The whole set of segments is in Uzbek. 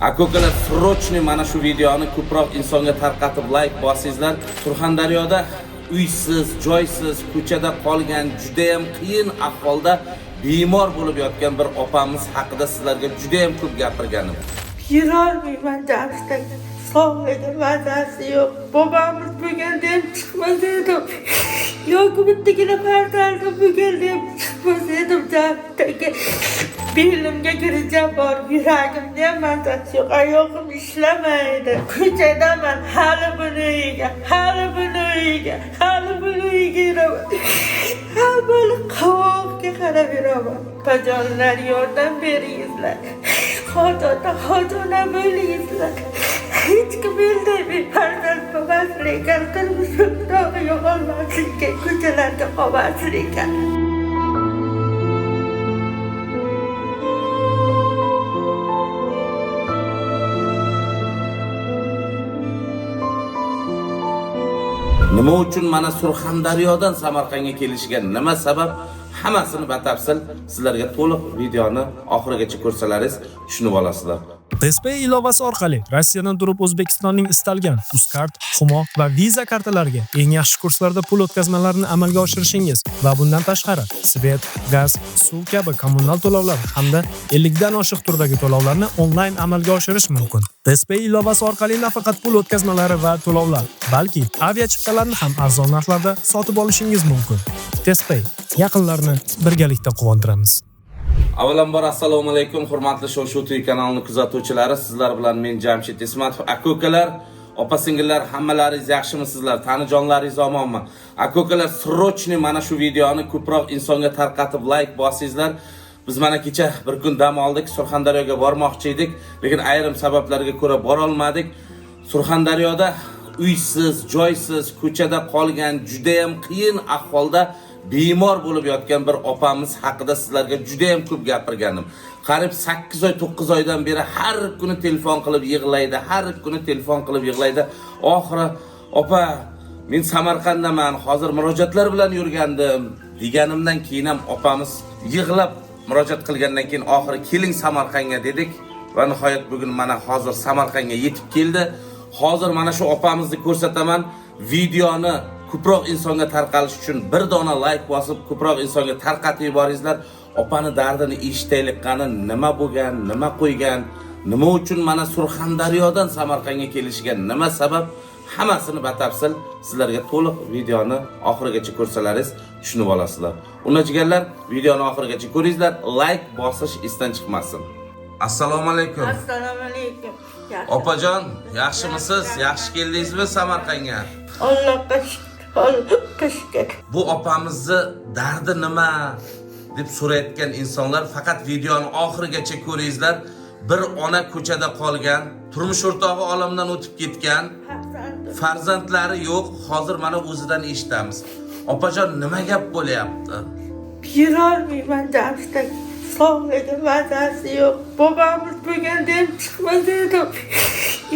Akokalar, srochniy mana shu videoni ko'proq insonga tarqatib like bosingizlar. Surxondaryoda uysiz, joysiz, ko'chada qolgan, juda ham qiyin ahvolda bemor bo'lib yotgan bir opamiz haqida sizlarga juda ham ko'p gapirganim. Yurolmayman darsda. Sog'lig'i mazasi yo'q. Bobamiz bo'lganda ham chiqmas edim. Yoki bittagina farzandim bo'lganda ham chiqmas edim darsdagi. Belimga kirajam bor, yuragimda ham mazasi yo'q. Oyog'im ishlamaydi. Ko'chadaman, hali buni uyiga yuraman. Hammani qovoqqa qarab yuraman. Bajonlar yordam beringizlar. Xotona bo'lingizlar. Hech kim bilmaydi, farzand bo'lmasin ekan, turmushimda yo'qolmasin ekan, ko'chalarga qolmasin ekan. Nima uchun mana Surxondaryodan Samarqandga kelishgan, nima sabab, hammasini batafsil sizlarga to'liq videoni oxirigacha ko'rsalaringiz tushunib olasizlar. TSP ilovasi orqali Rossiyadan turib O'zbekistonning istalgan Uzkart, Humo va Visa kartalariga eng yaxshi kurslarda pul o'tkazmalarini amalga oshirishingiz va bundan tashqari svet, gaz, suv kabi kommunal to'lovlar hamda 50 dan oshiq turdagi to'lovlarni onlayn amalga oshirish mumkin. TSP ilovasi orqali nafaqat pul o'tkazmalari va to'lovlar, balki avia chiptalarni ham arzon narxlarda sotib olishingiz mumkin. TSP yaqinlarni birgalikda quvontiramiz. Avvalambor assalomu alaykum, hurmatli Shov TV kanalining kuzatuvchilari, sizlar bilan men Jamshid Ismatov. Akokalar, opa-singillar, hammalaringiz yaxshimisizlar? Tanijonlaringiz omonmi? Akokalar, srochniy mana shu videoni ko'proq insonga tarqatib like bosingizlar. Biz mana kecha bir kun dam oldik, Surxondaryoga bormoqchi edik, lekin ayrim sabablarga ko'ra bora olmadik. Surxondaryoda uysiz, joysiz, ko'chada qolgan, juda ham qiyin ahvolda bemor bo'lib yotgan bir opamiz haqida sizlarga juda ham ko'p gapirganim. Qarib 8 oy, 9 oydan beri har kuni telefon qilib yig'laydi, Oxiri, "Opa, men Samarqanddaman, hozir murojaatlar bilan yurgandim" deganimdan keyin ham opamiz yig'lab murojaat qilgandan keyin oxiri keling Samarqandga dedik va nihoyat bugun mana hozir Samarqandga yetib keldi. Hozir mana shu opamizni ko'rsataman. Videoni ko'proq insonga tarqalish uchun bir dona like bosib, ko'proq insonga tarqatib yuboringizlar. Opani dardini eshitaylik, qani nima bo'lgan, nima qo'ygan, nima uchun mana Surxondaryodan Samarqandga kelishgan, nima sabab, hammasini batafsil sizlarga to'liq videoni oxirigacha ko'rsalaringiz tushunib olasizlar. Unachiganlar, videoni oxirigacha ko'ringizlar, like bosish esdan chiqmasin. Assalomu alaykum. Assalomu alaykum. Opajon, yaxshimisiz? Yaxshi keldingizmi Samarqandga? Allohga shukr. Bu opamizni dardi nima deb so'rayotgan insonlar faqat videoni oxirigacha ko'ringizlar. Bir ona ko'chada qolgan, turmush o'rtog'i olamdan o'tib ketgan, farzandlari yo'q. Hozir mana o'zidan eshitamiz. Opajon, nima gap bo'lyapti? Yurolmayman darsda. Sog'lig'i mazasi yo'q. Bobamiz bo'lganda ham chiqmas edim.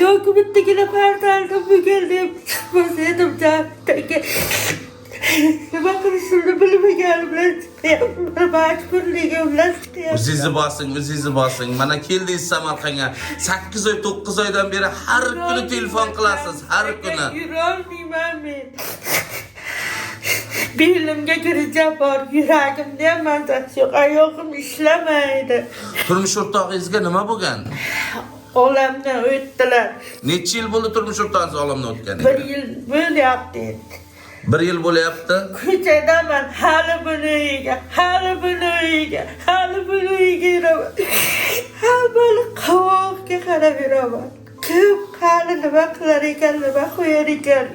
Yoki bittagina farzandim bo'lganda ham chiqmas edim darsdagi. Nima qilishimni bilmagan bilan chiqyapman, majburligim bilan chiqyapman. O'zingizni bosing. Mana keldingiz Samarqandga. 8 oy, 9 oydan beri har kuni telefon qilasiz, har kuni. Yurolmayman men. Belimga kirajam bor, yuragimda ham mazasi yo'q, oyog'im ishlamaydi. Turmush o'rtog'ingizga nima bo'lgan? Olamdan o'tdilar. Necha yil bo'ldi turmush o'rtog'ingiz olamdan o'tganiga? 1 yil bo'lyapti. 1 yil bo'lyapti. Ko'chadaman, hali buni uyiga yuraman. Hammani qovoqqa qarab yuraman. Kim hali nima qilar ekan, nima qo'yar ekan.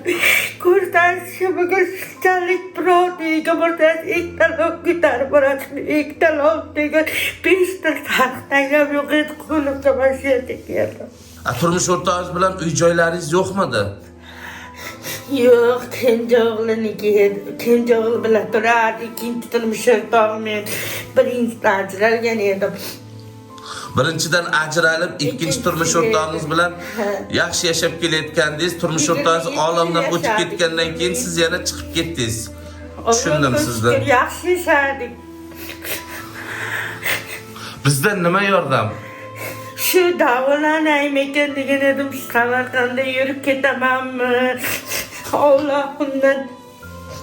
Ko'rsatishi bugun shunchalik birovniga borsa, ektalon ko'tarib boradi. Ektalon degan 5 ta taxtang ham yo'q edi, qo'limda mashina keldi. Turmush o'rtog'ingiz bilan uy joylaringiz yo'qmidi? Yo'q, kenja o'g'li bilan turardi. Ikkinchi turmush o'rtog'im birinchidan ajralgan edim. Birinchidan ajralib, ikkinchi turmush o'rtog'ingiz bilan yaxshi yashab kelayotgandingiz, turmush o'rtog'ingiz olamdan o'tib ketgandan keyin siz yana chiqib ketdingiz. Tushundim sizni. Yaxshi yashadik. Bizdan nima yordam? Shu davolanayım ekan degan edim. Samarqandga yurib ketamanmi? Allohimdan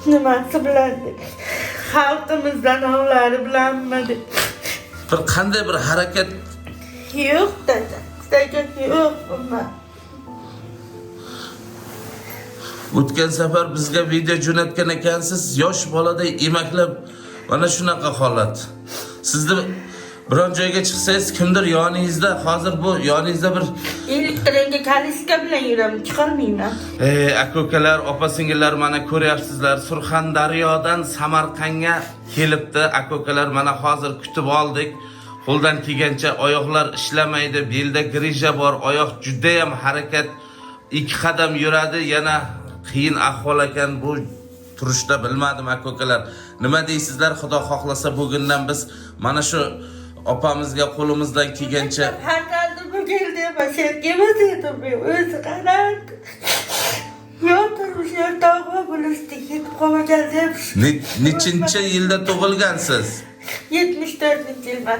nimasi bilan xalqimizdan ovlari bilanmi deb. Bir qanday bir harakat Yo'q dedi. Yo'q bundan. o'tgan safar bizga video jo'natgan ekansiz, yosh boladay emaklab mana shunaqa holat. Sizni biron joyga chiqsangiz kimdir yoningizda, hozir bu yoningizda bir Elektronga kaliska bilan yuraman, chiqolmayman. aka-ukalar, opa-singillar mana ko'ryapsizlar. Surxondaryodan Samarqandga kelibdi. Aka-ukalar mana hozir kutib oldik. Qo'ldan kelgancha oyoqlar ishlamaydi, belda grija bor, oyoq juda ham harakat 2 qadam yuradi, yana qiyin ahvol ekan bu turishda bilmadim aka-ukalar. Nima deysizlar? Xudo xohlasa bugundan biz mana shu opamizga qo'limizdan kelgancha Farzandim bu keldi, basharkimiz edim men, o'zi qarardi. Yo'tirmish o'rtog'i bo'lishdi, ketib qolgan deb. nechinchi yilda tug'ilgansiz? 74-yilman.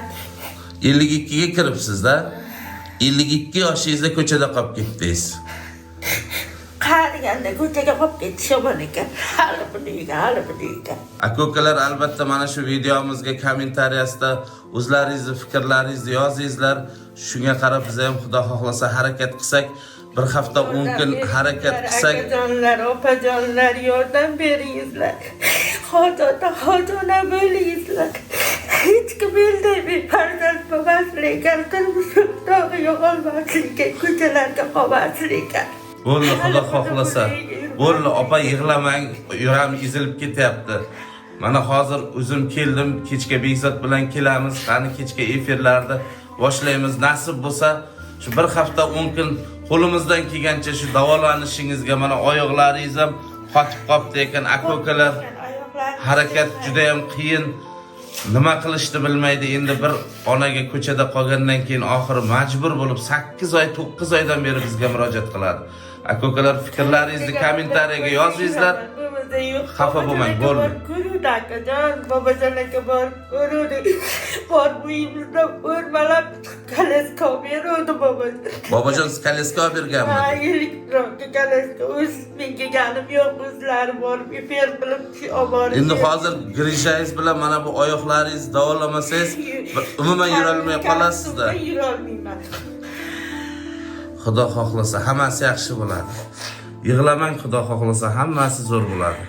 52 ga kiribsiz-da. 52 yoshingizda ko'chada qolib ketdingiz. Qariganda ko'chaga qolib ketishim ekan. Hali buni. Aka-ukalar, albatta mana shu videomizga kommentariyasida o'zlaringizni fikrlaringizni yozingizlar. Shunga qarab biz ham xudo xohlasa harakat qilsak, bir hafta 10 kun harakat qilsak, akajonlar, opajonlar yordam beringizlar. Xojona bo'lingizlar. Hech kim bilmaydi, farzand bo'lmaslik, turmushda yo'qolmaslik, ko'chalarga qolmaslik. bo'ldi xudo xohlasa. Bo'ldi, opa yig'lamang, yuram ezilib ketyapti. Mana hozir o'zim keldim, kechga Bekzod bilan kelamiz. Qani kechga efirlarda boshlaymiz. Nasib bo'lsa, shu bir hafta 10 kun qo'limizdan kelgancha shu davolanishingizga mana oyoqlaringiz ham qotib qopti ekan aka-ukalar. Harakat juda ham qiyin. Nima qilishni bilmaydi. Endi bir onaga ko'chada qolgandan keyin oxiri majbur bo'lib 8 oy, 9 oydan beri bizga murojaat qiladi. Aka-ukalar, fikrlaringizni kommentariyaga yozingizlar. Xafa bo'lmang, bo'ldi. Ko'ruvdi akajon, bobojon aka bor, ko'ruvdi. Bor uyimizda o'rmalab kaleska beruvdi bobojon. Bobojon kaleska berganmi? Ha, elektronga kaleska o'z menga ganim yo'q, o'zlari bor, efir qilib olib bordi. Endi hozir grijangiz bilan mana bu oyoqlaringizni davolamasangiz, umuman yura olmay qolasiz-da. Yura olmayman. Xudo xohlasa hammasi yaxshi bo'ladi. Yig'lamang, xudo xohlasa hammasi zo'r bo'ladi.